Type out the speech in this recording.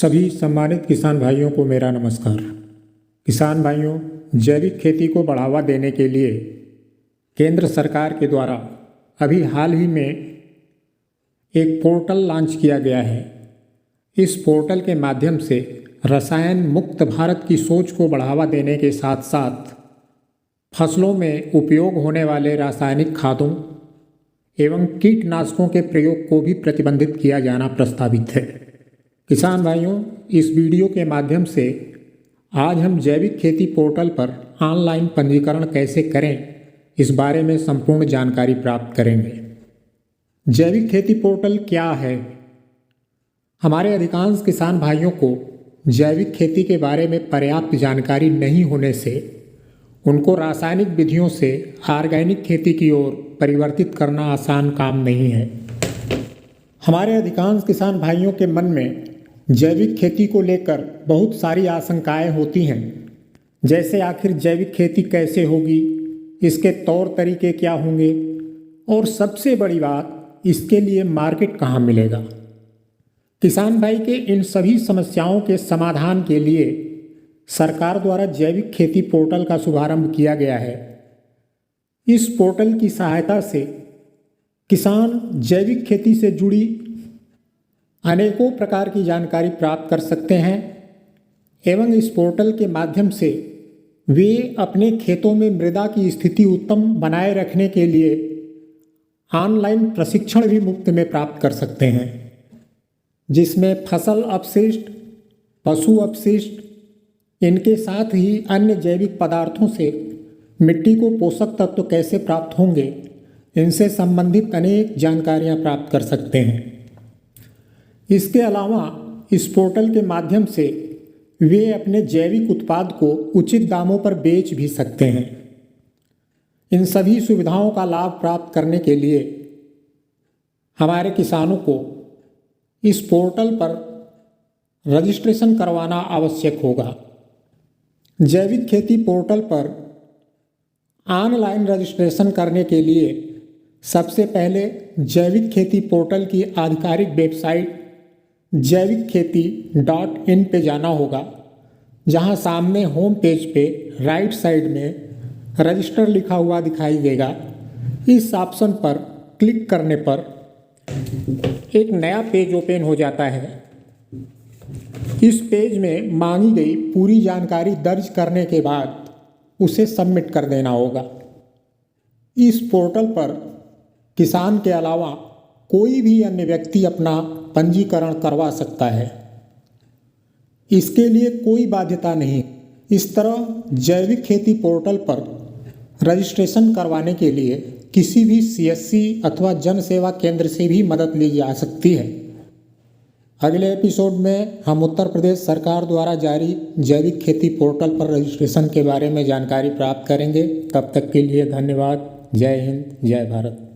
सभी सम्मानित किसान भाइयों को मेरा नमस्कार। किसान भाइयों, जैविक खेती को बढ़ावा देने के लिए केंद्र सरकार के द्वारा अभी हाल ही में एक पोर्टल लॉन्च किया गया है। इस पोर्टल के माध्यम से रसायन मुक्त भारत की सोच को बढ़ावा देने के साथ साथ फसलों में उपयोग होने वाले रासायनिक खादों एवं कीटनाशकों के प्रयोग को भी प्रतिबंधित किया जाना प्रस्तावित है। किसान भाइयों, इस वीडियो के माध्यम से आज हम जैविक खेती पोर्टल पर ऑनलाइन पंजीकरण कैसे करें, इस बारे में संपूर्ण जानकारी प्राप्त करेंगे। जैविक खेती पोर्टल क्या है? हमारे अधिकांश किसान भाइयों को जैविक खेती के बारे में पर्याप्त जानकारी नहीं होने से उनको रासायनिक विधियों से ऑर्गेनिक खेती की ओर परिवर्तित करना आसान काम नहीं है। हमारे अधिकांश किसान भाइयों के मन में जैविक खेती को लेकर बहुत सारी आशंकाएं होती हैं, जैसे आखिर जैविक खेती कैसे होगी, इसके तौर तरीके क्या होंगे और सबसे बड़ी बात, इसके लिए मार्केट कहाँ मिलेगा। किसान भाई के इन सभी समस्याओं के समाधान के लिए सरकार द्वारा जैविक खेती पोर्टल का शुभारंभ किया गया है। इस पोर्टल की सहायता से किसान जैविक खेती से जुड़ी अनेकों प्रकार की जानकारी प्राप्त कर सकते हैं एवं इस पोर्टल के माध्यम से वे अपने खेतों में मृदा की स्थिति उत्तम बनाए रखने के लिए ऑनलाइन प्रशिक्षण भी मुफ्त में प्राप्त कर सकते हैं, जिसमें फसल अपशिष्ट, पशु अपशिष्ट, इनके साथ ही अन्य जैविक पदार्थों से मिट्टी को पोषक तत्व कैसे प्राप्त होंगे, इनसे संबंधित अनेक जानकारियां प्राप्त कर सकते हैं। इसके अलावा इस पोर्टल के माध्यम से वे अपने जैविक उत्पाद को उचित दामों पर बेच भी सकते हैं। इन सभी सुविधाओं का लाभ प्राप्त करने के लिए हमारे किसानों को इस पोर्टल पर रजिस्ट्रेशन करवाना आवश्यक होगा। जैविक खेती पोर्टल पर ऑनलाइन रजिस्ट्रेशन करने के लिए सबसे पहले जैविक खेती पोर्टल की आधिकारिक वेबसाइट jaivikkheti.in पे जाना होगा, जहां सामने होम पेज पे राइट साइड में रजिस्टर लिखा हुआ दिखाई देगा। इस ऑप्शन पर क्लिक करने पर एक नया पेज ओपन हो जाता है। इस पेज में मांगी गई पूरी जानकारी दर्ज करने के बाद उसे सबमिट कर देना होगा। इस पोर्टल पर किसान के अलावा कोई भी अन्य व्यक्ति अपना पंजीकरण करवा सकता है। इसके लिए कोई बाध्यता नहीं। इस तरह जैविक खेती पोर्टल पर रजिस्ट्रेशन करवाने के लिए किसी भी सीएससी अथवा जन सेवा केंद्र से भी मदद ली जा सकती है। अगले एपिसोड में हम उत्तर प्रदेश सरकार द्वारा जारी जैविक खेती पोर्टल पर रजिस्ट्रेशन के बारे में जानकारी प्राप्त करेंगे। तब तक के लिए धन्यवाद। जय हिंद, जय भारत।